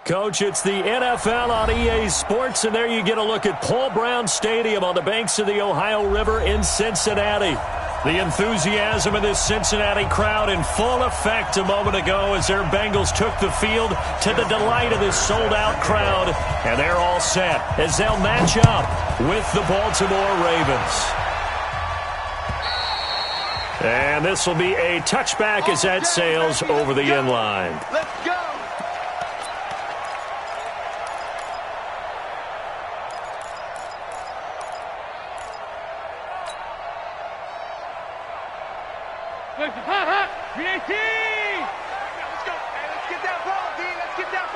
Coach, it's the NFL on EA Sports, and there you get a look at Paul Brown Stadium on the banks of the Ohio River in Cincinnati. The enthusiasm of this Cincinnati crowd in full effect a moment ago as their Bengals took the field to the delight of this sold-out crowd. And they're all set as they'll match up with the Baltimore Ravens. And this will be a touchback as that sails over the end line. Let's go! Let's go. Hey, let's get that ball, D. Let's get that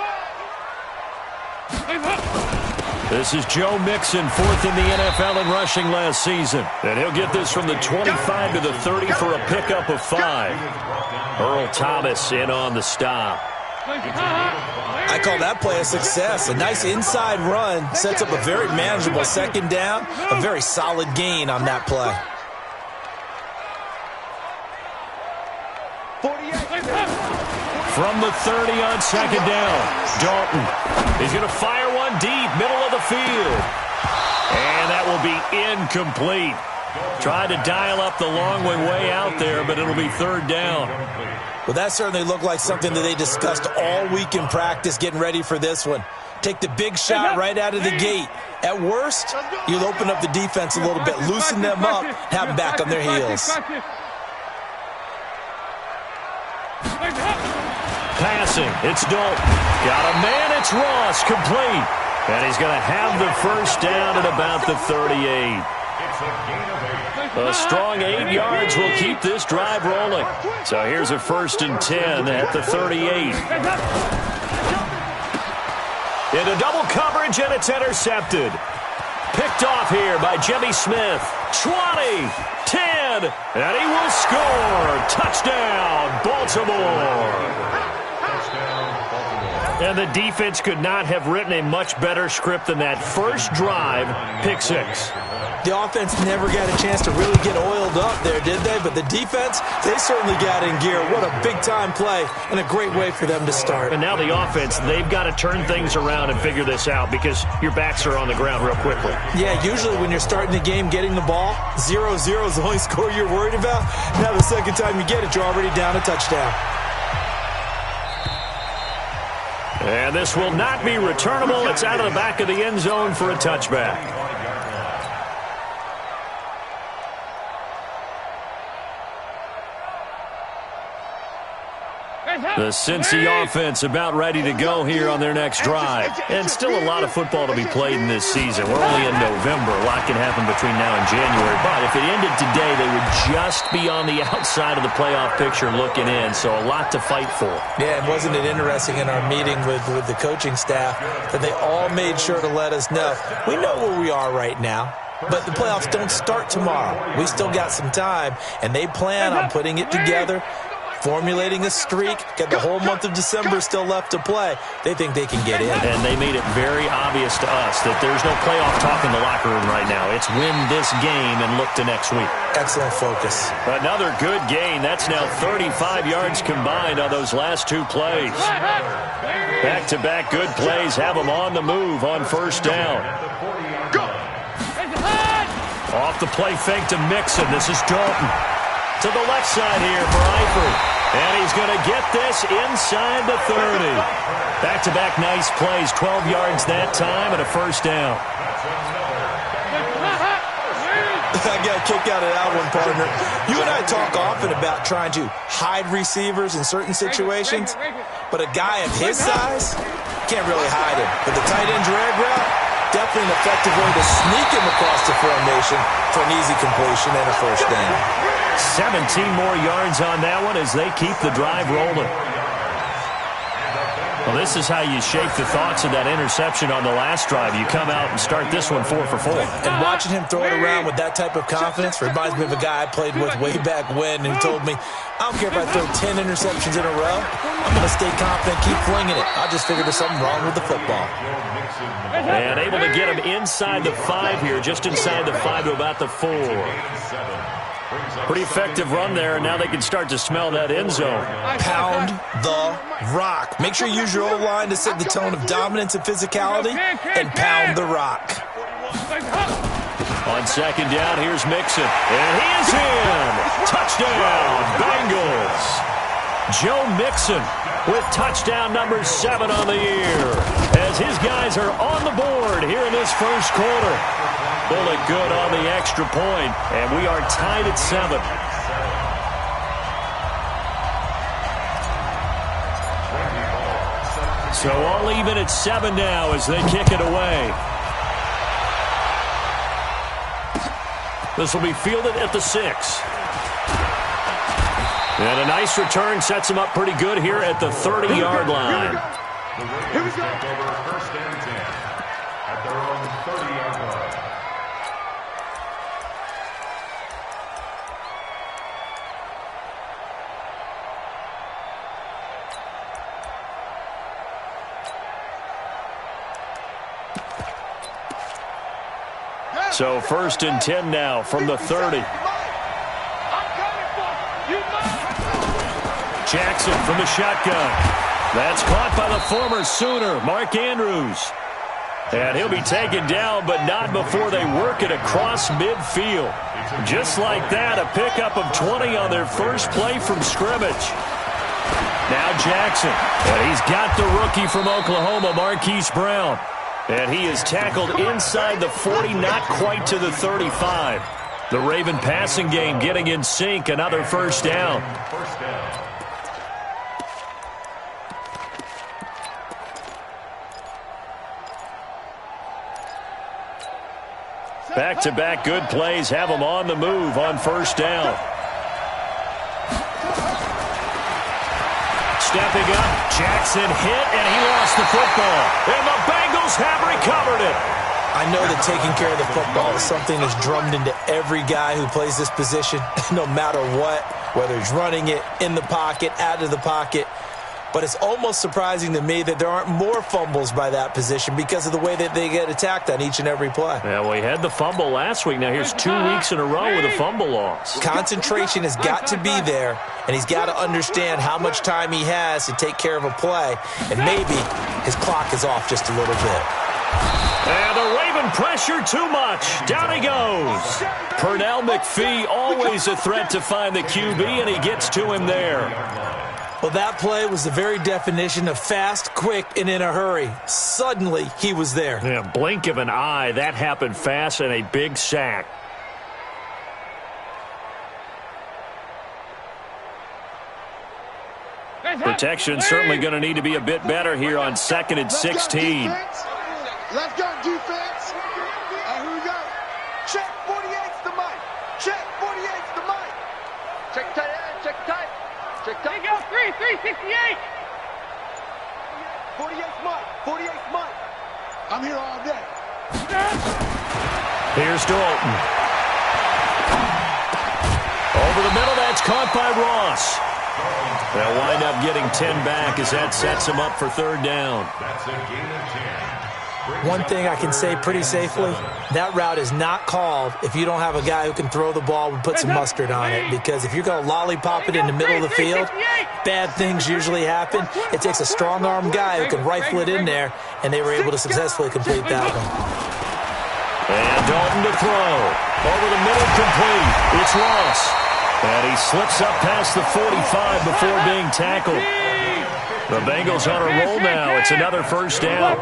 ball. This is Joe Mixon, fourth in the NFL in rushing last season. And he'll get this from the 25 to the 30 for a pickup of 5. Earl Thomas in on the stop. I call that play a success. A nice inside run sets up a very manageable second down. A very solid gain on that play. From the 30 on second down, Dalton. He's going to fire one deep, middle of the field. And that will be incomplete. Tried to dial up the long way out there, but it'll be third down. Well, that certainly looked like something that they discussed all week in practice getting ready for this one. Take the big shot right out of the gate. At worst, you'll open up the defense a little bit, loosen them up, have them back on their heels. Passing, it's Dalton. Got a man, it's Ross, complete. And he's going to have the first down at about the 38. A strong 8 yards will keep this drive rolling. So here's a 1st and 10 at the 38. Into double coverage, and it's intercepted. Picked off here by Jimmy Smith. 20, 10, and he will score. Touchdown, Baltimore. And the defense could not have written a much better script than that first drive, pick 6. The offense never got a chance to really get oiled up there, did they? But the defense, they certainly got in gear. What a big-time play and a great way for them to start. And now the offense, they've got to turn things around and figure this out because your backs are on the ground real quickly. Yeah, usually when you're starting the game getting the ball, 0-0 is the only score you're worried about. Now the second time you get it, you're already down a touchdown. And this will not be returnable. It's out of the back of the end zone for a touchback. The Cincy offense about ready to go here on their next drive. And still a lot of football to be played in this season. We're only in November. A lot can happen between now and January. But if it ended today, they would just be on the outside of the playoff picture looking in. So a lot to fight for. Yeah, and wasn't it interesting in our meeting with the coaching staff that they all made sure to let us know, we know where we are right now. But the playoffs don't start tomorrow. We still got some time, and they plan on putting it together, formulating a streak, got the whole month of December still left to play. They think they can get in. And they made it very obvious to us that there's no playoff talk in the locker room right now. It's win this game and look to next week. Excellent focus. Another good gain. That's now 35 yards combined on those last 2 plays. Back-to-back good plays have them on the move on first down. Off the play fake to Mixon. This is Dalton. To the left side here for Eifert. And he's going to get this inside the 30. Back-to-back nice plays. 12 yards that time and a first down. I got a kick out of that one, partner. You and I talk often about trying to hide receivers in certain situations, but a guy of his size can't really hide him. But the tight end drag route, definitely an effective way to sneak him across the formation for an easy completion and a first down. 17 more yards on that one as they keep the drive rolling. Well, this is how you shake the thoughts of that interception on the last drive. You come out and start this one 4 for 4. And watching him throw it around with that type of confidence reminds me of a guy I played with way back when who told me, I don't care if I throw 10 interceptions in a row. I'm going to stay confident, keep flinging it. I just figured there's something wrong with the football. And able to get him inside the 5 here, just inside the 5 to about the 4. Pretty effective run there, and now they can start to smell that end zone. Pound the rock. Make sure you use your O-line to set the tone of dominance and physicality, and pound the rock. On second down, here's Mixon. And he is in. Touchdown, Bengals. Joe Mixon with touchdown number 7 on the year, as his guys are on the board here in this first quarter. Bullet good on the extra point, and we are tied at 7. So all even at 7 now as they kick it away. This will be fielded at the 6. And a nice return sets him up pretty good here at the 30-yard line. Here we go. First and 10 at their own 30-yard line. So first and 10 now from the 30. Jackson from the shotgun. That's caught by the former Sooner, Mark Andrews. And he'll be taken down, but not before they work it across midfield. Just like that, a pickup of 20 on their first play from scrimmage. Now Jackson, and he's got the rookie from Oklahoma, Marquise Brown. And he is tackled inside the 40, not quite to the 35. The Raven passing game getting in sync, another first down. Back-to-back good plays have them on the move on first down. Stepping up, Jackson hit, and he lost the football. And the Bengals have recovered it. I know that taking care of the football is something that's drummed into every guy who plays this position, no matter what, whether he's running it, in the pocket, out of the pocket. But it's almost surprising to me that there aren't more fumbles by that position because of the way that they get attacked on each and every play. Yeah, we had the fumble last week. Now here's 2 weeks in a row with a fumble loss. Concentration has got to be there, and he's got to understand how much time he has to take care of a play, and maybe his clock is off just a little bit. And the Raven pressure too much. Down he goes. Pernell McPhee, always a threat to find the QB, and he gets to him there. Well, that play was the very definition of fast, quick, and in a hurry. Suddenly, he was there. Yeah, blink of an eye. That happened fast, and a big sack. Protection certainly going to need to be a bit better here on 2nd and 16. Let's go, defense. Here we go. Check 48's the mic. Check 48's the mic. Check tight end, check tight. Check tight. There you go, 368. 48's mic. 48's mic. I'm here all day. Here's Dalton. Over the middle, that's caught by Ross. They'll wind up getting 10 back as that sets them up for 3rd down. That's a gain of 10. One thing I can say pretty safely, that route is not called if you don't have a guy who can throw the ball and put some mustard on it. Because if you're going to lollipop it in the middle of the field, bad things usually happen. It takes a strong-arm guy who can rifle it in there, and they were able to successfully complete that one. And Dalton to throw. Over the middle, complete. It's Ross. And he slips up past the 45 before being tackled. The Bengals on a roll now. It's another first down.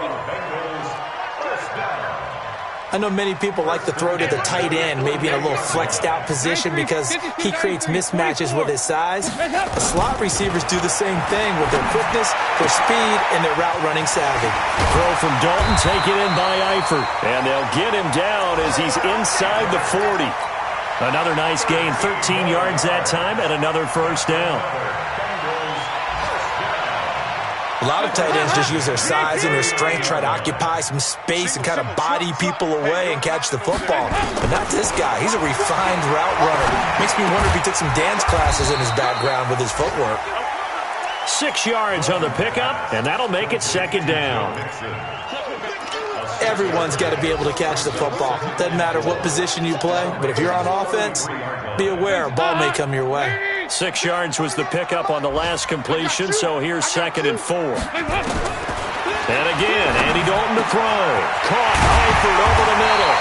I know many people like to throw to the tight end, maybe in a little flexed out position because he creates mismatches with his size. The slot receivers do the same thing with their quickness, their speed, and their route running savvy. Throw from Dalton, taken in by Eifert. And they'll get him down as he's inside the 40. Another nice gain, 13 yards that time, and another first down. A lot of tight ends just use their size and their strength, try to occupy some space and kind of body people away and catch the football. But not this guy. He's a refined route runner. Makes me wonder if he took some dance classes in his background with his footwork. 6 yards on the pickup, and that'll make it 2nd down. Everyone's got to be able to catch the football. Doesn't matter what position you play, but if you're on offense, be aware a ball may come your way. 6 yards was the pickup on the last completion, so here's 2nd and 4. And again, Andy Dalton to throw. Caught Eifert over the middle.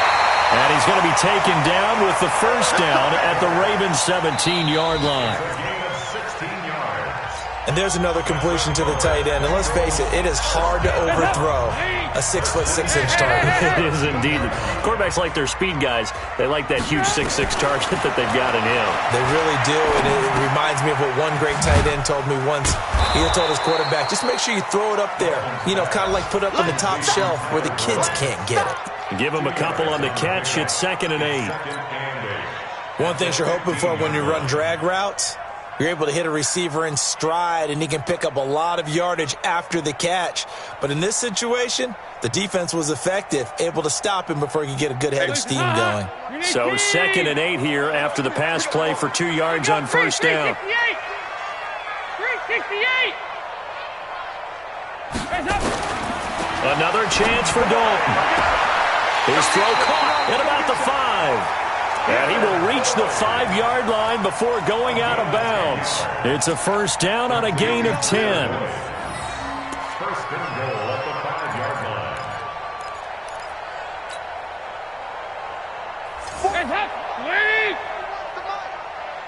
And he's going to be taken down with the first down at the Ravens' 17-yard line. And there's another completion to the tight end. And let's face it, it is hard to overthrow a 6'6" target. It is indeed. Quarterbacks like their speed guys. They like that huge 6'6" target that they've got in him. They really do, and it reminds me of what one great tight end told me once. He had told his quarterback, just make sure you throw it up there. You know, kind of like put it up on the top shelf where the kids can't get it. Give him a couple on the catch. It's 2nd and 8. One thing you're hoping for when you run drag routes, you're able to hit a receiver in stride, and he can pick up a lot of yardage after the catch. But in this situation, the defense was effective, able to stop him before he could get a good head of steam going. So 2nd and 8 here after the pass play for 2 yards on first down. 368. Another chance for Dalton. His throw caught at about the 5. And he will reach the 5-yard line before going out of bounds. It's a first down on a gain of 10. First and goal at the 5-yard line.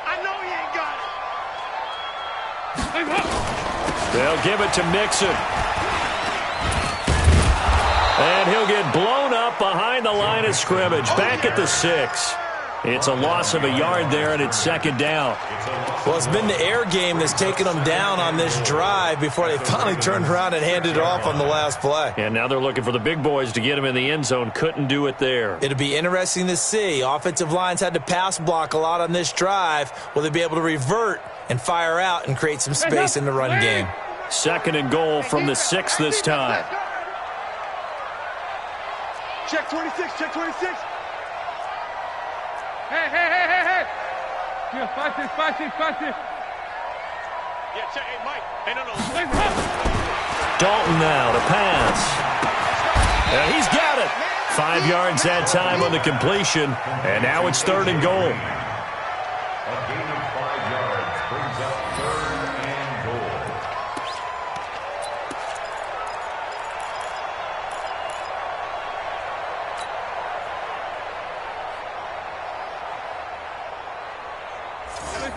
I know he ain't got it. They'll give it to Mixon. And he'll get blown up behind the line of scrimmage. Back at the 6. It's a loss of a yard there, and it's 2nd down. Well, it's been the air game that's taken them down on this drive before they finally turned around and handed it off on the last play. And now they're looking for the big boys to get him in the end zone. Couldn't do it there. It'll be interesting to see. Offensive lines had to pass block a lot on this drive. Will they be able to revert and fire out and create some space in the run game? 2nd and goal from the 6 this time. Check 26, check 26. Hey. Yeah, 5-6. Yeah, check, hey, Mike. Hey, no. Dalton now to pass. And he's got it. 5 yards that time on the completion. And now it's 3rd and goal. A gain of 5 yards brings up 3rd and goal.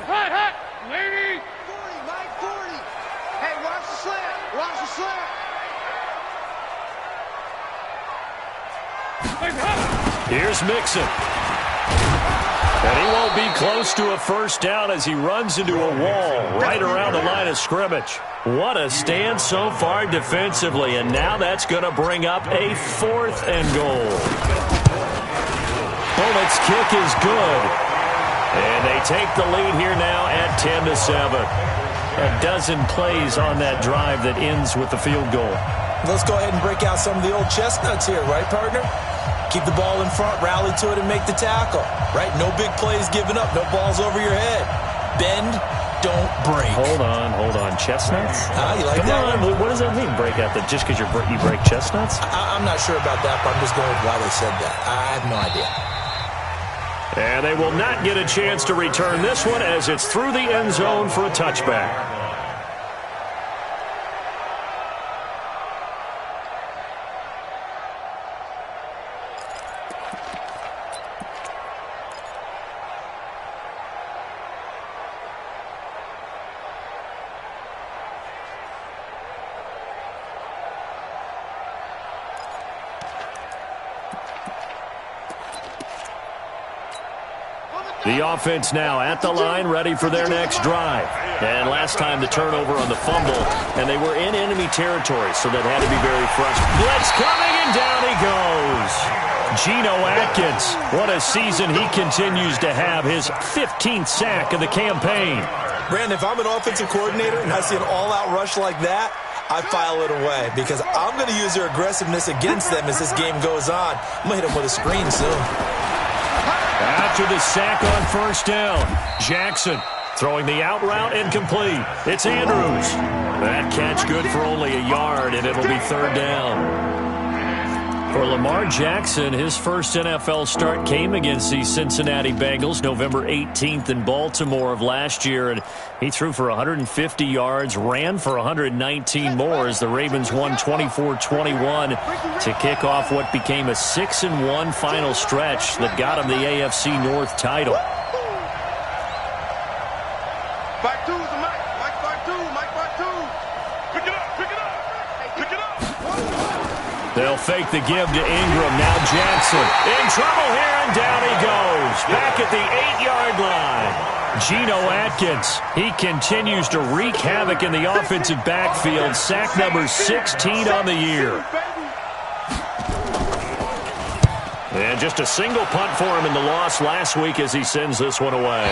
Hot, lady. 40, Mike, 40. Hey, watch the slant. Watch the slant. Here's Mixon. And he won't be close to a first down as he runs into a wall right around the line of scrimmage. What a stand so far defensively, and now that's going to bring up a 4th and goal. Bullock's kick is good. And they take the lead here now at 10-7. A dozen plays on that drive that ends with the field goal. Let's go ahead and break out some of the old chestnuts here, right, partner? Keep the ball in front, rally to it, and make the tackle, right? No big plays given up, no balls over your head. Bend, don't break. Hold on. Chestnuts? You like Come that on, one? what does that mean, break out? That just because you break chestnuts? I'm not sure about that, but I'm just going with why they said that. I have no idea. And they will not get a chance to return this one as it's through the end zone for a touchback. The offense now at the line, ready for their next drive. And last time the turnover on the fumble, and they were in enemy territory, so that had to be very frustrating. Blitz coming, and down he goes. Geno Atkins, what a season he continues to have, his 15th sack of the campaign. Brandon, if I'm an offensive coordinator and I see an all-out rush like that, I file it away because I'm going to use their aggressiveness against them as this game goes on. I'm going to hit them with a screen soon. After the sack on first down, Jackson throwing the out route incomplete. It's Andrews. That catch good for only a yard, and it'll be 3rd down. For Lamar Jackson, his first NFL start came against the Cincinnati Bengals November 18th in Baltimore of last year, and he threw for 150 yards, ran for 119 more as the Ravens won 24-21 to kick off what became a 6-1 final stretch that got him the AFC North title. Back two's the Mike. Mike back two. Mike back two. Pick it up. Pick it up. Pick it up. They'll fake the give to Ingram. Now Jackson in trouble here, and down he goes. Back at the 8-yard line. Geno Atkins, he continues to wreak havoc in the offensive backfield. Sack number 16 on the year. And just a single punt for him in the loss last week as he sends this one away.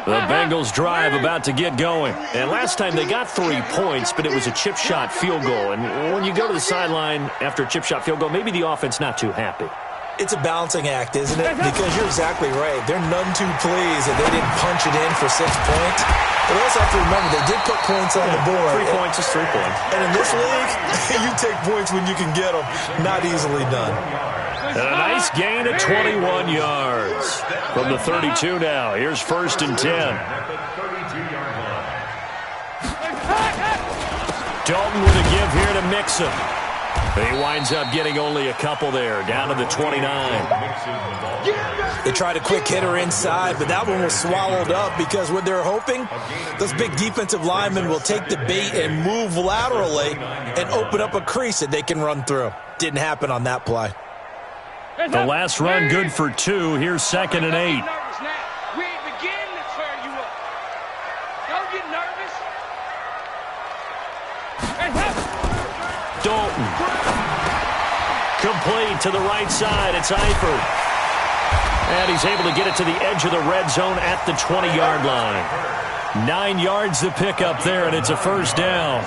The Bengals drive about to get going. And last time they got 3 points, but it was a chip shot field goal. And when you go to the sideline after a chip shot field goal, maybe the offense not too happy. It's a balancing act, isn't it? Because you're exactly right. They're none too pleased that they didn't punch it in for 6 points. But also have to remember, they did put points on the board. 3 points is 3 points. And in this league, you take points when you can get them. Not easily done. And a nice gain of 21 yards. From the 32 now. Here's 1st and 10. Dalton with a give here to Mixon. He winds up getting only a couple there, down to the 29. They tried a quick hitter inside, but that one was swallowed up because what they're hoping, those big defensive linemen will take the bait and move laterally and open up a crease that they can run through. Didn't happen on that play. The last run good for 2. Here's 2nd and 8. We ain't beginning to tear you up. Don't get nervous. Dalton. Complete to the right side. It's Eifert. And he's able to get it to the edge of the red zone at the 20-yard line. 9 yards to pick up there, and it's a 1st down.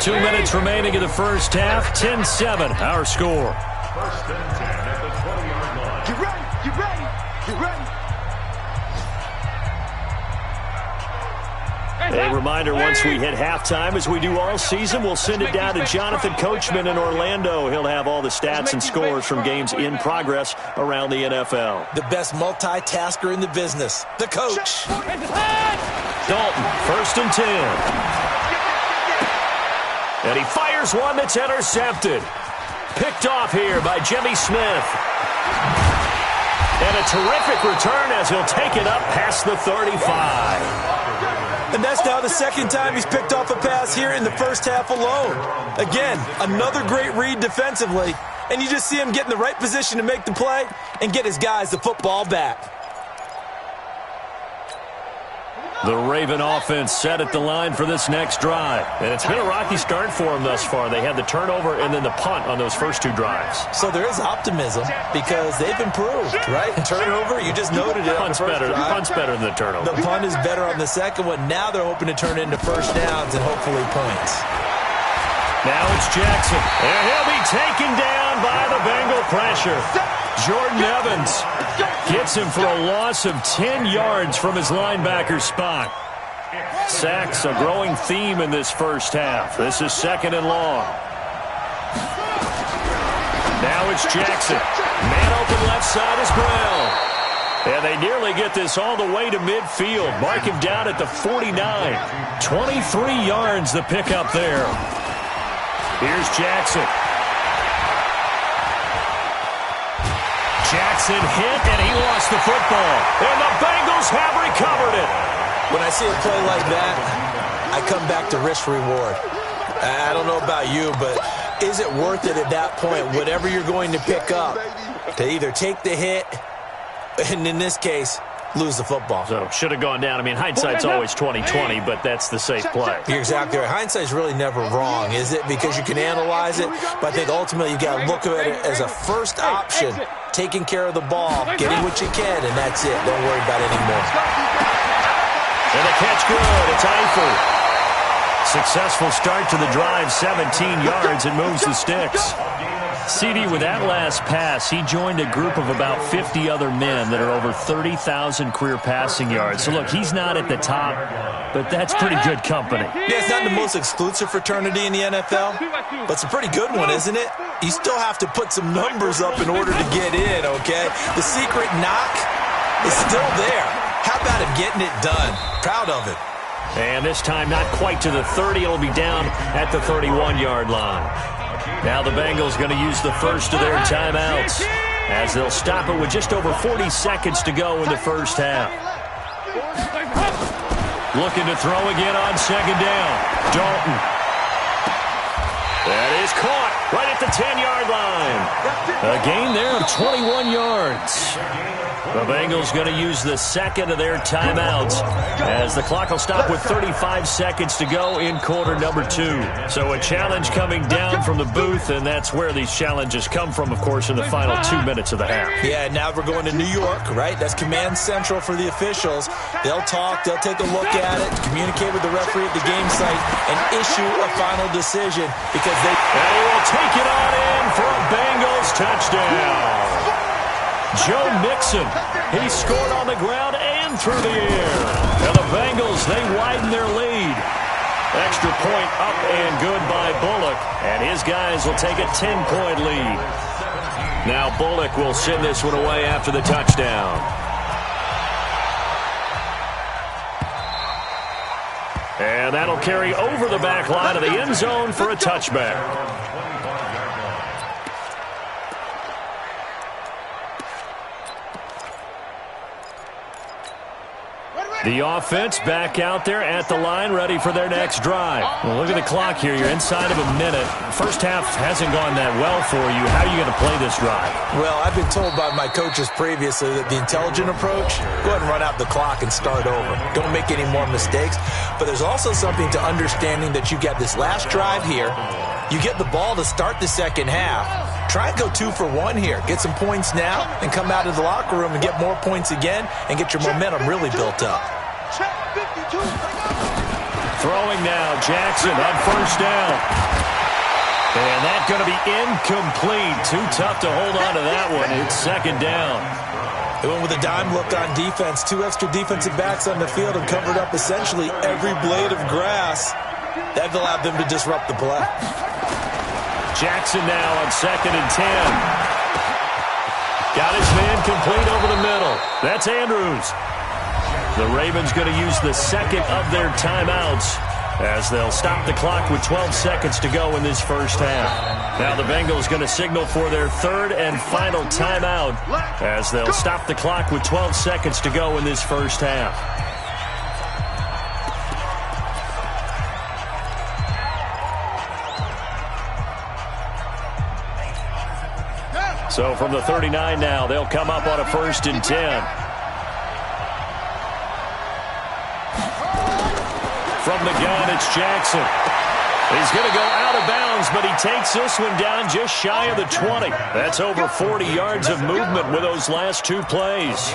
2 minutes remaining in the first half. 10-7, our score. 1st and 10 at the 20-yard line. Get ready. Get ready. Get ready. A reminder, once we hit halftime, as we do all season, we'll send it down to Jonathan Coachman in Orlando. He'll have all the stats and scores from games in progress around the NFL. The best multitasker in the business, the coach. Dalton, 1st and 10. And he fires one that's intercepted. Picked off here by Jimmy Smith. And a terrific return as he'll take it up past the 35. And that's now the 2nd time he's picked off a pass here in the first half alone. Again, another great read defensively. And you just see him get in the right position to make the play and get his guys the football back. The Raven offense set at the line for this next drive. And it's been a rocky start for them thus far. They had the turnover and then the punt on those first 2 drives. So there is optimism because they've improved, right? Turnover, you just noted it. Punt's better. Punt's better than the turnover. The punt is better on the second one. Now they're hoping to turn it into 1st downs and hopefully points. Now it's Jackson. And he'll be taken down by the Bengal pressure. Jordan Evans gets him for a loss of 10 yards from his linebacker spot. Sacks a growing theme in this first half. This is 2nd and long. Now it's Jackson. Man open left side is Brown. And they nearly get this all the way to midfield. Mark him down at the 49. 23 yards the pickup there. Here's Jackson. Jackson hit, and he lost the football. And the Bengals have recovered it. When I see a play like that, I come back to risk-reward. I don't know about you, but is it worth it at that point, whatever you're going to pick up, to either take the hit, and in this case, lose the football. So should have gone down. I mean, hindsight's always 20/20, but that's the safe play. You're exactly right. Hindsight's really never wrong, is it? Because you can analyze it, but I think ultimately you got to look at it as a first option, taking care of the ball, getting what you can, and that's it. Don't worry about it anymore. And the catch good. It's Eifert. Successful start to the drive, 17 yards, and moves the sticks. CD, with that last pass, he joined a group of about 50 other men that are over 30,000 career passing yards. So, look, he's not at the top, but that's pretty good company. Yeah, it's not the most exclusive fraternity in the NFL, but it's a pretty good one, isn't it? You still have to put some numbers up in order to get in, okay? The secret knock is still there. How about him getting it done? Proud of it. And this time not quite to the 30. It'll be down at the 31-yard line. Now the Bengals going to use the first of their timeouts as they'll stop it with just over 40 seconds to go in the first half. Looking to throw again on second down. Dalton. That is caught right at the 10-yard line. A gain there of 21 yards. The Bengals going to use the second of their timeouts as the clock will stop with 35 seconds to go in quarter number 2. So a challenge coming down from the booth, and that's where these challenges come from, of course, in the final 2 minutes of the half. Yeah, now we're going to New York, right? That's command central for the officials. They'll talk, they'll take a look at it, communicate with the referee at the game site, and issue a final decision because they... And he will take it on in for a Bengals touchdown. Joe Mixon, he scored on the ground and through the air. And the Bengals, they widen their lead. Extra point up and good by Bullock. And his guys will take a 10-point lead. Now Bullock will send this one away after the touchdown. And that'll carry over the back line of the end zone for a touchback. The offense back out there at the line, ready for their next drive. Well, look at the clock here. You're inside of a minute. First half hasn't gone that well for you. How are you going to play this drive? Well, I've been told by my coaches previously that the intelligent approach, go ahead and run out the clock and start over. Don't make any more mistakes. But there's also something to understanding that you get this last drive here. You get the ball to start the second half. Try and go 2 for 1 here. Get some points now and come out of the locker room and get more points again and get your momentum really built up. Throwing now, Jackson on first down. And that's going to be incomplete. Too tough to hold on to that one. It's second down. They went with a dime look on defense. 2 extra defensive backs on the field and covered up essentially every blade of grass. That allowed them to disrupt the play. Jackson now on second and 10. Got his man complete over the middle. That's Andrews. The Ravens going to use the second of their timeouts as they'll stop the clock with 12 seconds to go in this first half. Now the Bengals going to signal for their third and final timeout as they'll stop the clock with 12 seconds to go in this first half. So from the 39 now, they'll come up on a first and 10. From the gun, it's Jackson. He's going to go out of bounds, but he takes this one down just shy of the 20. That's over 40 yards of movement with those last 2 plays.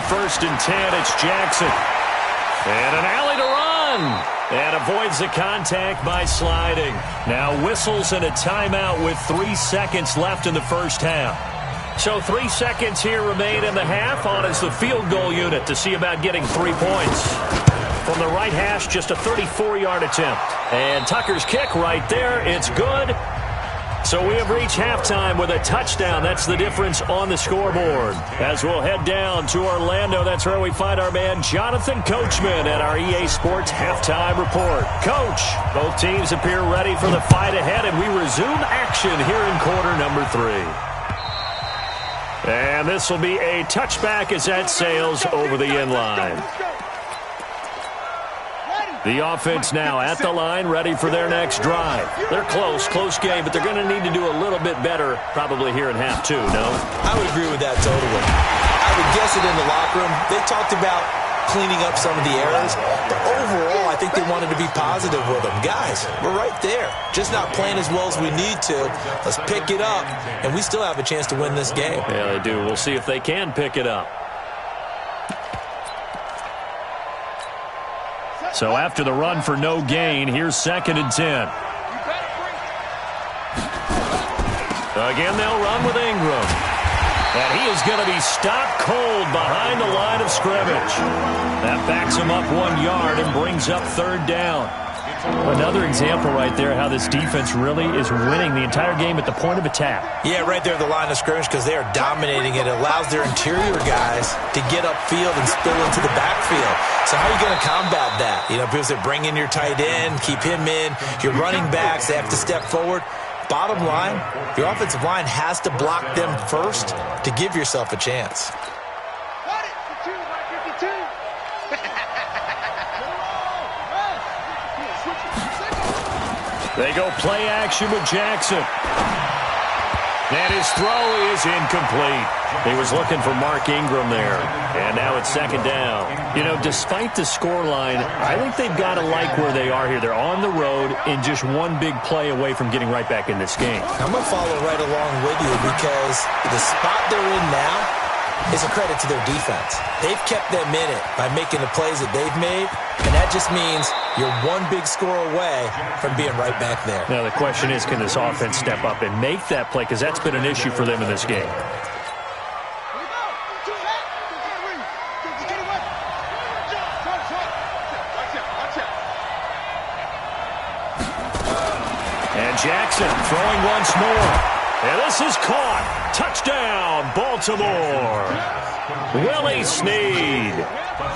First and 10, it's Jackson. And an alley to run. And avoids the contact by sliding. Now whistles and a timeout with 3 seconds left in the first half. So 3 seconds here remain in the half. On is the field goal unit to see about getting 3 points. From the right hash, just a 34-yard attempt. And Tucker's kick right there. It's good. So we have reached halftime with a touchdown. That's the difference on the scoreboard. As we'll head down to Orlando, that's where we find our man Jonathan Coachman at our EA Sports Halftime Report. Coach, both teams appear ready for the fight ahead, and we resume action here in quarter number 3. And this will be a touchback as that sails over the end line. The offense now at the line, ready for their next drive. They're close game, but they're going to need to do a little bit better probably here in half two, no? I would agree with that totally. I would guess it in the locker room. They talked about cleaning up some of the errors, but overall, I think they wanted to be positive with them. Guys, we're right there. Just not playing as well as we need to. Let's pick it up, and we still have a chance to win this game. Yeah, they do. We'll see if they can pick it up. So after the run for no gain, here's 2nd and 10. Again, they'll run with Ingram. And he is going to be stopped cold behind the line of scrimmage. That backs him up 1 yard and brings up 3rd down. Another example right there how this defense really is winning the entire game at the point of attack. Yeah, right there at the line of scrimmage because they are dominating it. It allows their interior guys to get upfield and spill into the backfield. So how are you going to combat that? You know, people say bring in your tight end, keep him in. Your running backs, they have to step forward. Bottom line, your offensive line has to block them first to give yourself a chance. They go play action with Jackson. And his throw is incomplete. He was looking for Mark Ingram there. And now it's 2nd down. You know, despite the scoreline, I think they've got to like where they are here. They're on the road and just one big play away from getting right back in this game. I'm going to follow right along with you because the spot they're in now is a credit to their defense. They've kept them in it by making the plays that they've made, and that just means you're one big score away from being right back there. Now the question is, can this offense step up and make that play? Because that's been an issue for them in this game. And Jackson throwing once more. And this is caught. Touchdown, Baltimore. Willie Snead.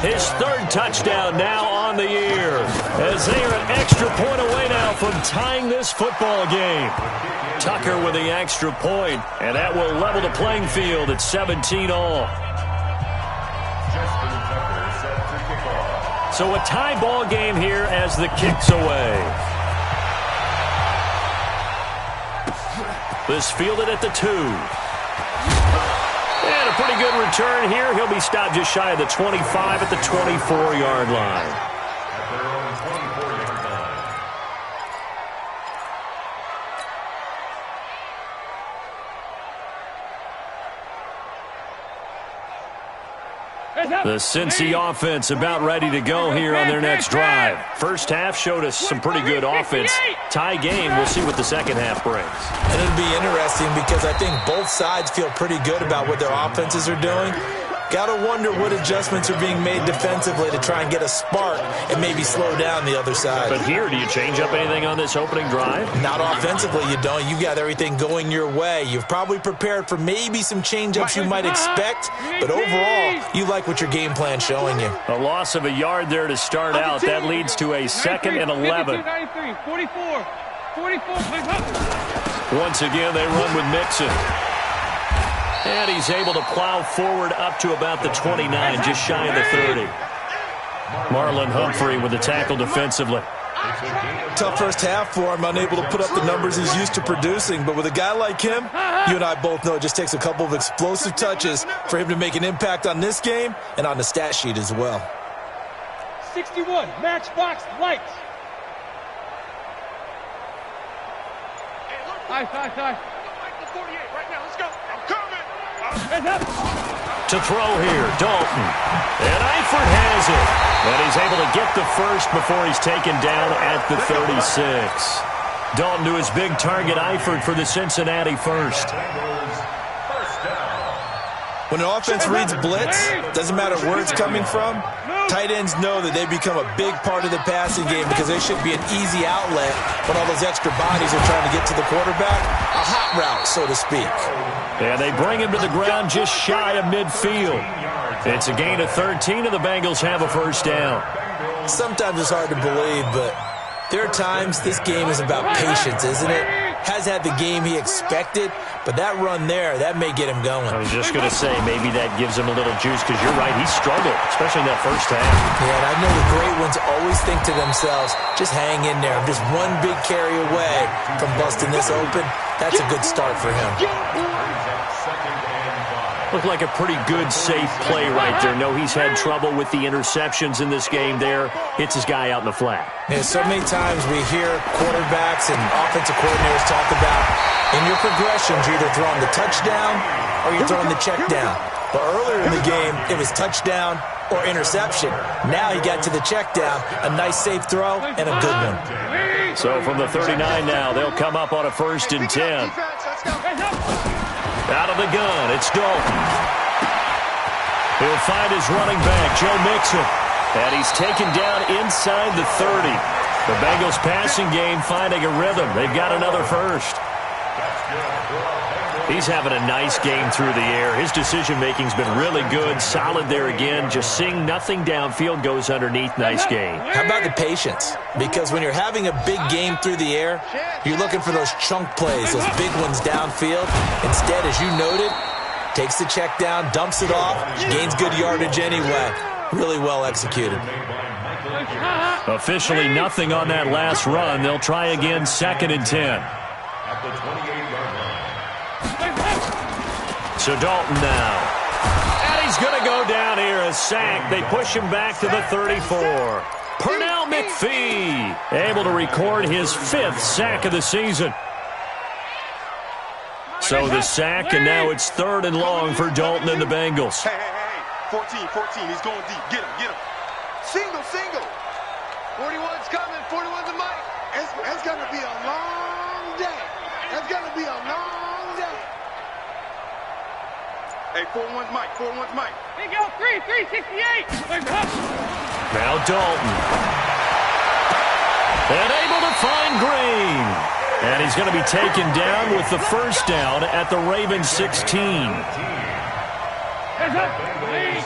His 3rd touchdown now on the year. As they are an extra point away now from tying this football game. Tucker with the extra point, and that will level the playing field at 17 all. So a tie ball game here as the kick's away. This fielded at the 2. And a pretty good return here. He'll be stopped just shy of the 25 at the 24-yard line. The Cincy offense about ready to go here on their next drive. First half showed us some pretty good offense. Tie game, we'll see what the second half brings. And it'll be interesting because I think both sides feel pretty good about what their offenses are doing. Got to wonder what adjustments are being made defensively to try and get a spark and maybe slow down the other side. But here, do you change up anything on this opening drive? Not offensively, you don't. You've got everything going your way. You've probably prepared for maybe some change-ups you might expect, but overall, you like what your game plan's showing you. A loss of a yard there to start out. That leads to a 2nd and 11. 44. Once again, they run with Mixon. And he's able to plow forward up to about the 29, just shy of the 30. Marlon Humphrey with the tackle defensively. Tough first half for him, unable to put up the numbers he's used to producing. But with a guy like him, you and I both know it just takes a couple of explosive touches for him to make an impact on this game and on the stat sheet as well. 61, Matchbox Lights. High. To throw here, Dalton. And Eifert has it. And he's able to get the first before he's taken down at the 36. Dalton to his big target, Eifert for the Cincinnati first. When an offense reads blitz, doesn't matter where it's coming from, tight ends know that they become a big part of the passing game because they should be an easy outlet when all those extra bodies are trying to get to the quarterback. A hot route, so to speak. And they bring him to the ground just shy of midfield. It's a gain of 13, and the Bengals have a first down. Sometimes it's hard to believe, but there are times this game is about patience, isn't it? has had the game he expected, but that run there, that may get him going. I was just going to say, maybe that gives him a little juice, because you're right, he struggled, especially in that first half. Yeah, and I know the great ones always think to themselves, just hang in there. I'm just one big carry away from busting this open. That's a good start for him. Looked like a pretty good, safe play right there. No, he's had trouble with the interceptions in this game there. Hits his guy out in the flat. Yeah, so many times we hear quarterbacks and offensive coordinators talk about, in your progressions, you're either throwing the touchdown or you're throwing the check down. But earlier in the game, it was touchdown or interception. Now he got to the check down, a nice safe throw, and a good one. So from the 39 now, they'll come up on a 1st and 10. Out of the gun, it's Dalton. He'll find his running back, Joe Mixon. And he's taken down inside the 30. The Bengals passing game finding a rhythm. They've got another first. He's having a nice game through the air. His decision-making's been really good. Solid there again. Just seeing nothing downfield goes underneath. Nice game. How about the patience? Because when you're having a big game through the air, you're looking for those chunk plays, those big ones downfield. Instead, as you noted, takes the check down, dumps it off, gains good yardage anyway. Really well executed. Officially nothing on that last run. They'll try again, 2nd and 10. So Dalton now. And he's going to go down here, a sack. They push him back to the 34. Pernell McPhee able to record his 5th sack of the season. So the sack, and now it's 3rd and long for Dalton and the Bengals. Hey. 14, he's going deep. Get him. Single. 41's coming. 41's a mic. It's going to be a long day. It's going to be a long day. Hey, 41's Mike. Here you go, 368. Now Dalton. And able to find Green. And he's going to be taken down with the first down at the Ravens 16.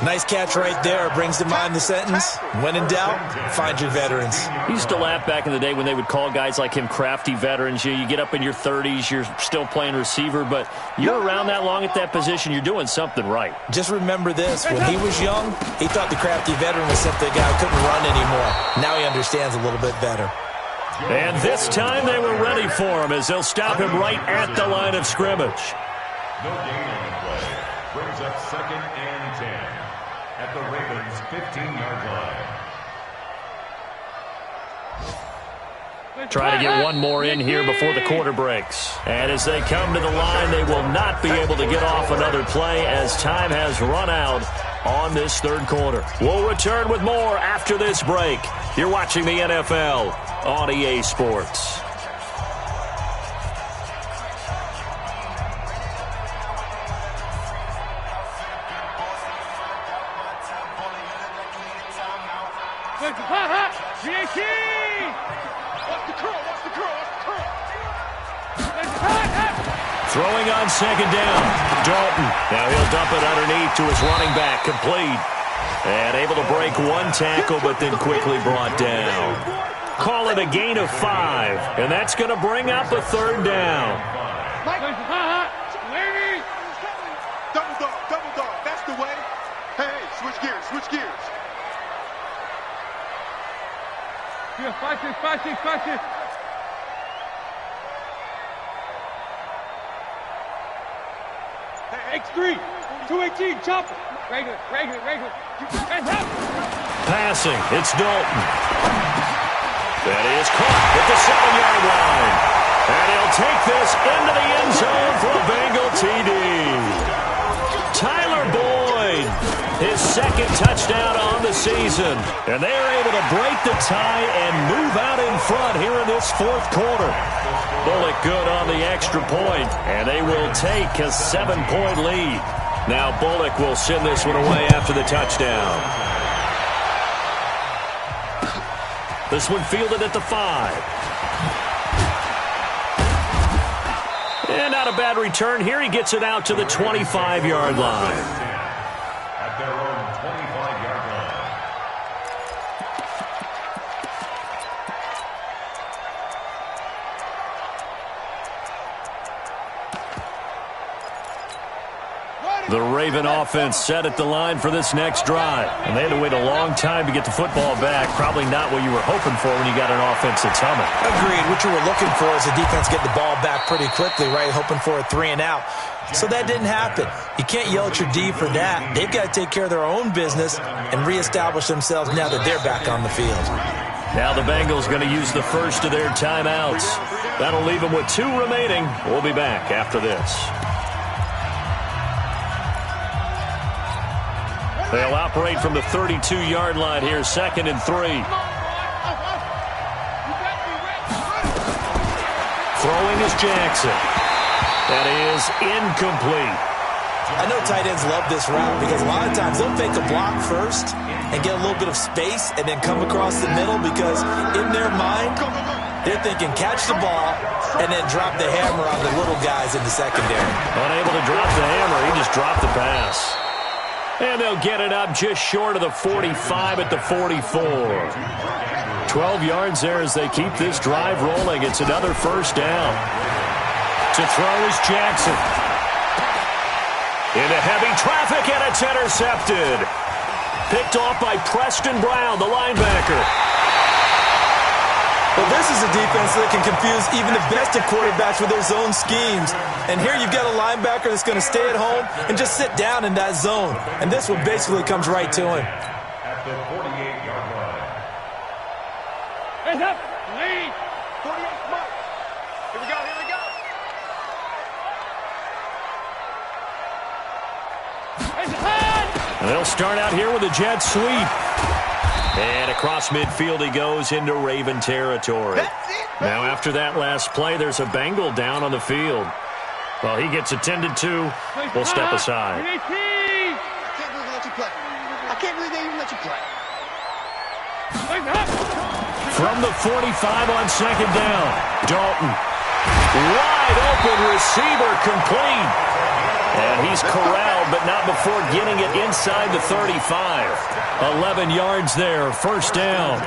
Nice catch right there. Brings to mind the sentence, when in doubt, find your veterans. He used to laugh back in the day when they would call guys like him crafty veterans. You get up in your 30s, you're still playing receiver, but you're around that long at that position, you're doing something right. Just remember this. When he was young, he thought the crafty veteran was simply a guy who couldn't run anymore. Now he understands a little bit better. And this time they were ready for him as they'll stop him right at the line of scrimmage. No gain on the play. Brings up 2nd and 10 at the Ravens' 15-yard line. Try to get one more in here before the quarter breaks. And as they come to the line, they will not be able to get off another play as time has run out on this 3rd quarter. We'll return with more after this break. You're watching the NFL on EA Sports. Throwing on 2nd down. Dalton. Now he'll dump it underneath to his running back. Complete. And able to break one tackle, but then quickly brought down. Call it a gain of 5. And that's going to bring up a 3rd down. Double dog. That's the way. Hey, switch gears. Yeah, 5-6. X3, 218, chopper. Regular. Passing, it's Dalton. That is caught at the 7-yard line. And he'll take this into the end zone for a Bengal TD. Tyler Boyd, his 2nd touchdown on the season. And they're able to break the tie and move out in front here in this 4th quarter. Bullock good on the extra point, and they will take a 7-point lead. Now Bullock will send this one away after the touchdown. This one fielded at the 5. And not a bad return here. He gets it out to the 25-yard line. At their own 25-yard line. Raven offense set at the line for this next drive. And they had to wait a long time to get the football back. Probably not what you were hoping for when you got an offense that's humming. Agreed. What you were looking for is the defense get the ball back pretty quickly, right? Hoping for a 3 and out. So that didn't happen. You can't yell at your D for that. They've got to take care of their own business and reestablish themselves now that they're back on the field. Now the Bengals going to use the first of their timeouts. That'll leave them with 2 remaining. We'll be back after this. They'll operate from the 32-yard line here, 2nd and 3. Throwing is Jackson. That is incomplete. I know tight ends love this route because a lot of times they'll fake a block first and get a little bit of space and then come across the middle because in their mind, they're thinking catch the ball and then drop the hammer on the little guys in the secondary. Unable to drop the hammer, he just dropped the pass. And they'll get it up just short of the 45 at the 44. 12 yards there as they keep this drive rolling. It's another first down. To throw is Jackson. Into heavy traffic, and it's intercepted. Picked off by Preston Brown, the linebacker. Well, this is a defense that can confuse even the best of quarterbacks with their zone schemes. And here you've got a linebacker that's going to stay at home and just sit down in that zone. And this one basically comes right to him. At the 48-yard line. Hands up. Lead. 48 Mike. Here we go, here we go. Hands high. And they'll start out here with a jet sweep. And across midfield he goes into Raven territory. Now after that last play, there's a Bengal down on the field. Well, he gets attended to. We'll step aside. I can't believe they let you play. I can't believe they even let you play. From the 45 on 2nd down, Dalton. Wide open receiver complete. And he's corralled, but not before getting it inside the 35. 11 yards there, first down.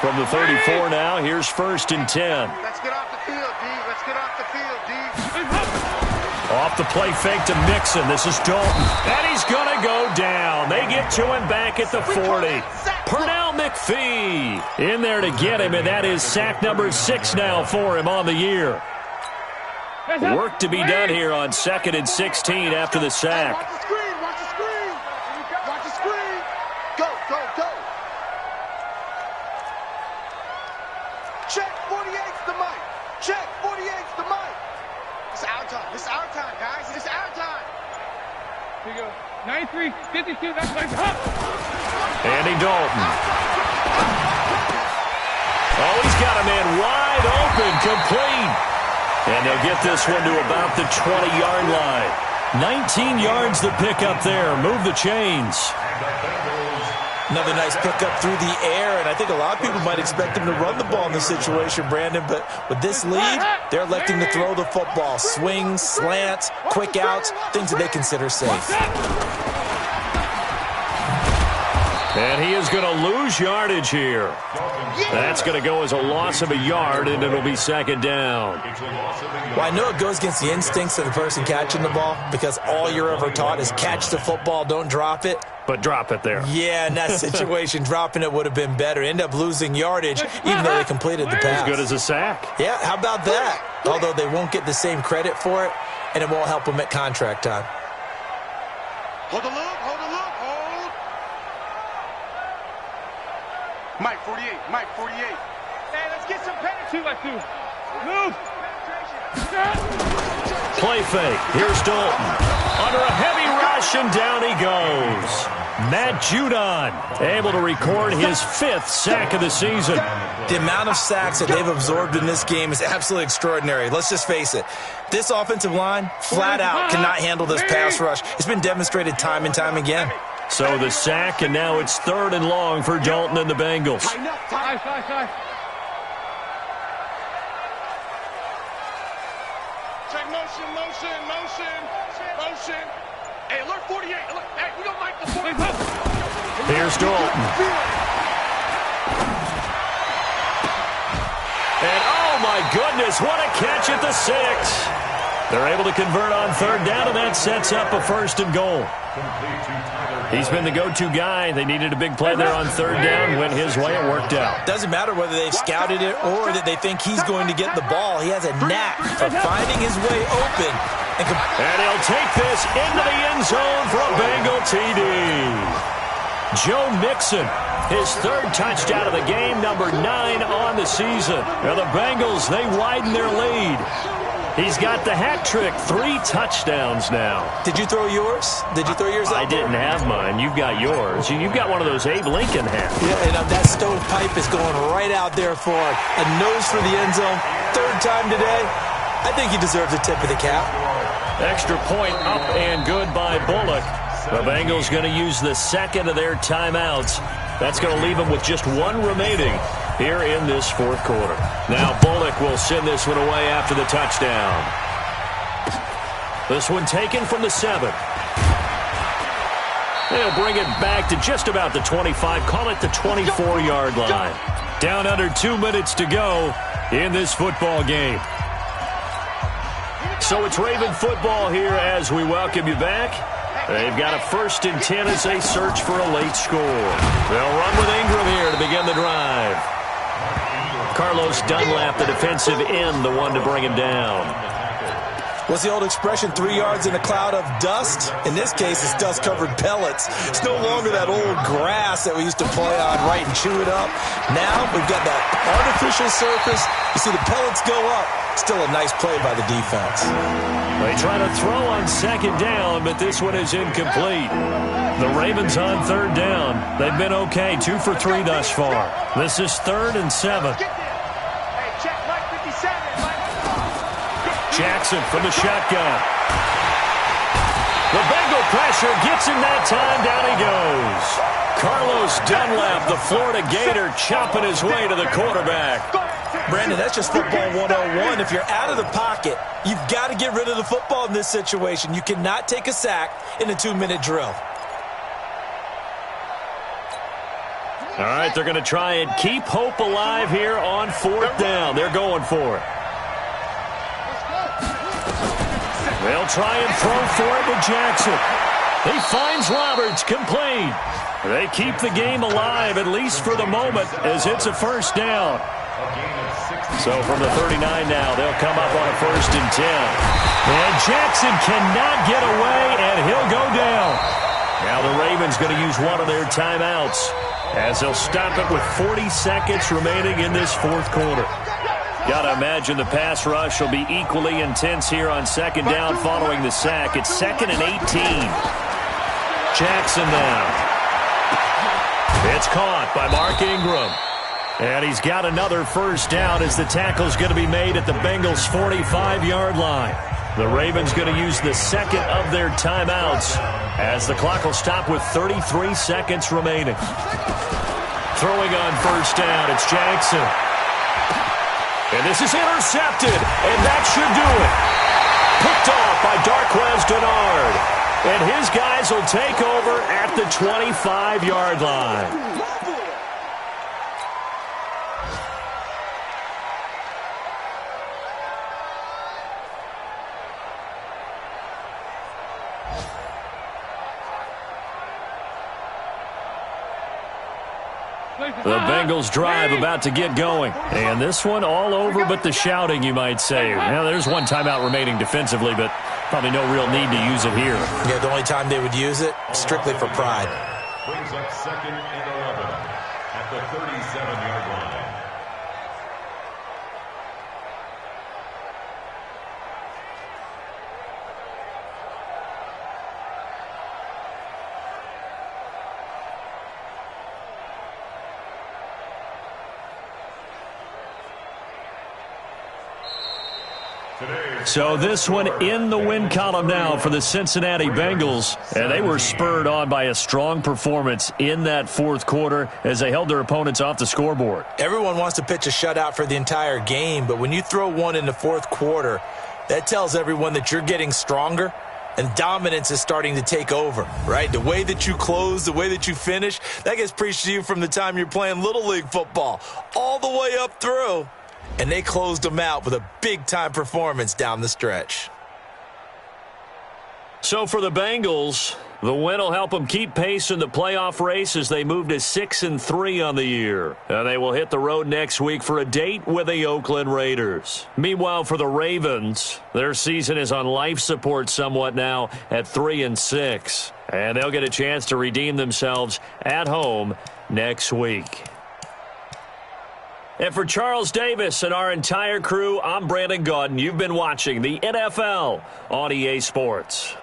From the 34 now, here's 1st and 10. Let's get off the field, D. Let's get off the field, D. Off the play fake to Mixon. This is Dalton. And he's going to go down. They get to him back at the 40. Pernell McPhee in there to get him, and that is sack number 6 now for him on the year. Work to be done here on 2nd and 16 after the sack. Watch the screen, watch the screen. Watch the screen. Go, go, go. Check 48's the mic. Check 48's the mic. It's our time. It's our time, guys. It's our time. Here you go. 93, 52, that's nice. Up. Andy Dalton. Oh, he's got a man wide open, complete. And they'll get this one to about the 20-yard line. 19 yards the pickup there. Move the chains. Another nice pickup through the air, and I think a lot of people might expect them to run the ball in this situation, Brandon, but with this lead, they're electing to throw the football. Swings, slants, quick outs, things that they consider safe. And he is going to lose yardage here. That's going to go as a loss of a yard, and it'll be 2nd down. Well, I know it goes against the instincts of the person catching the ball because all you're ever taught is catch the football, don't drop it. But drop it there. Yeah, in that situation, dropping it would have been better. End up losing yardage, even though they completed the pass. As good as a sack. Yeah, how about that? Although they won't get the same credit for it, and it won't help them at contract time. Hold the loop, hold the loop, hold. Mike 48, Mike 48. Hey, let's get some penalty like this. Move. Play fake. Here's Dalton. Under a heavy rush, and down he goes. Matt Judon able to record his 5th sack of the season. The amount of sacks that they've absorbed in this game is absolutely extraordinary. Let's just face it. This offensive line, flat out, cannot handle this pass rush. It's been demonstrated time and time again. So the sack, and now it's 3rd and long for Dalton and the Bengals. High. Check motion, motion, motion, motion. Hey, alert 48. Alert. Hey, we don't like the 48. Here's Dalton. And oh my goodness, what a catch at the 6. They're able to convert on third down, and that sets up a 1st and goal. He's been the go-to guy. They needed a big play there on third down. Went his way. It worked out. Doesn't matter whether they've scouted it or that they think he's going to get the ball. He has a knack for finding his way open. And he'll take this into the end zone for a Bengal TD. Joe Mixon, his 3rd touchdown of the game, number 9 on the season. Now the Bengals, they widen their lead. He's got the hat trick, 3 touchdowns now. Did you throw yours? Did you throw yours out? I didn't have mine. You've got yours. You've got one of those Abe Lincoln hats. Yeah, and that stovepipe is going right out there for a nose for the end zone. 3rd time today. I think he deserves a tip of the cap. Extra point up and good by Bullock. The Bengals going to use the 2nd of their timeouts. That's going to leave them with just 1 remaining here in this 4th quarter. Now Bullock will send this one away after the touchdown. This one taken from the 7. They'll bring it back to just about the 25. Call it the 24-yard line. Down under 2 minutes to go in this football game. So it's Raven football here as we welcome you back. They've got a 1st and 10 as they search for a late score. They'll run with Ingram here to begin the drive. Carlos Dunlap, the defensive end, the one to bring him down. What's the old expression, 3 yards in a cloud of dust? In this case, it's dust-covered pellets. It's no longer that old grass that we used to play on, right, and chew it up. Now we've got that artificial surface. You see the pellets go up. Still a nice play by the defense. They try to throw on 2nd down, but this one is incomplete. The Ravens on 3rd down. They've been okay, 2 for 3 thus far. This is 3rd and 7. Jackson from the shotgun. The Bengal pressure gets him that time. Down he goes. Carlos Dunlap, the Florida Gator, chopping his way to the quarterback. Brandon, that's just football 101. If you're out of the pocket, you've got to get rid of the football in this situation. You cannot take a sack in a 2-minute drill. All right, they're going to try and keep hope alive here on 4th down. They're going for it. They'll try and throw for it to Jackson. He finds Roberts, complete. They keep the game alive, at least for the moment, as it's a 1st down. So from the 39 now, they'll come up on a 1st and 10. And Jackson cannot get away, and he'll go down. Now the Ravens going to use one of their timeouts as they'll stop it with 40 seconds remaining in this 4th quarter. Got to imagine the pass rush will be equally intense here on 2nd down following the sack. It's 2nd and 18. Jackson now. It's caught by Mark Ingram. And he's got another 1st down as the tackle's going to be made at the Bengals' 45-yard line. The Ravens going to use the 2nd of their timeouts as the clock will stop with 33 seconds remaining. Throwing on 1st down, it's Jackson. And this is intercepted, and that should do it. Picked off by Darqueze Dennard. And his guys will take over at the 25-yard line. The Bengals drive about to get going. And this one all over but the shouting, you might say. Now, there's one timeout remaining defensively, but probably no real need to use it here. Yeah, the only time they would use it, strictly for pride. Brings up 2nd and 11 at the 37-yard line. So this one in the win column now for the Cincinnati Bengals. And they were spurred on by a strong performance in that 4th quarter as they held their opponents off the scoreboard. Everyone wants to pitch a shutout for the entire game, but when you throw one in the 4th quarter, that tells everyone that you're getting stronger and dominance is starting to take over, right? The way that you close, the way that you finish, that gets preached to you from the time you're playing Little League football all the way up through. And they closed them out with a big-time performance down the stretch. So for the Bengals, the win will help them keep pace in the playoff race as they move to 6-3 on the year. And they will hit the road next week for a date with the Oakland Raiders. Meanwhile, for the Ravens, their season is on life support somewhat now at 3-6. And they'll get a chance to redeem themselves at home next week. And for Charles Davis and our entire crew, I'm Brandon Gaudin. You've been watching the NFL on EA Sports.